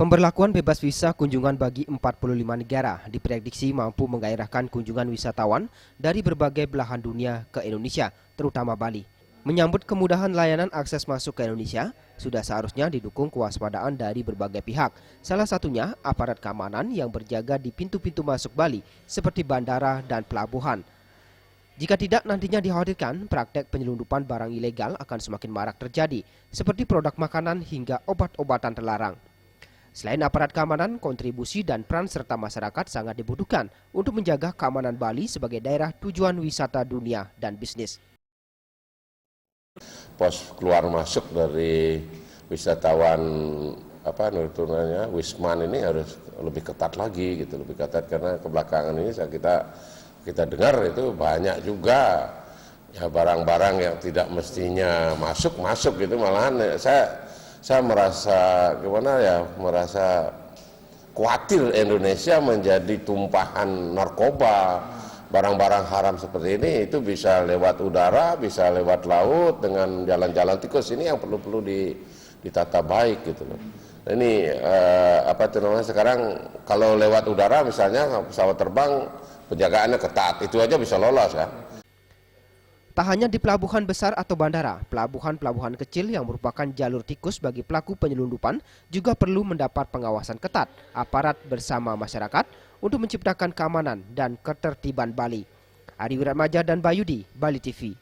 Pemberlakuan bebas visa kunjungan bagi 45 negara diprediksi mampu menggairahkan kunjungan wisatawan dari berbagai belahan dunia ke Indonesia, terutama Bali. Menyambut kemudahan layanan akses masuk ke Indonesia, sudah seharusnya didukung kewaspadaan dari berbagai pihak. Salah satunya aparat keamanan yang berjaga di pintu-pintu masuk Bali, seperti bandara dan pelabuhan. Jika tidak, nantinya dikhawatirkan praktek penyelundupan barang ilegal akan semakin marak terjadi, seperti produk makanan hingga obat-obatan terlarang. Selain aparat keamanan, kontribusi dan peran serta masyarakat sangat dibutuhkan untuk menjaga keamanan Bali sebagai daerah tujuan wisata dunia dan bisnis. Pos keluar masuk dari wisatawan Wisman ini harus lebih ketat lagi gitu, lebih ketat karena kebelakangan ini kita dengar itu banyak juga ya barang-barang yang tidak mestinya masuk gitu, malahan saya merasa khawatir Indonesia menjadi tumpahan narkoba, barang-barang haram seperti ini itu bisa lewat udara, bisa lewat laut dengan jalan-jalan tikus. Ini yang perlu ditata baik gitu loh. Ini sekarang kalau lewat udara misalnya pesawat terbang penjagaannya ketat, itu aja bisa lolos kan. Tak hanya di pelabuhan besar atau bandara, pelabuhan-pelabuhan kecil yang merupakan jalur tikus bagi pelaku penyelundupan juga perlu mendapat pengawasan ketat aparat bersama masyarakat untuk menciptakan keamanan dan ketertiban Bali. Ari Wiratmaja dan Bayudi, Bali TV.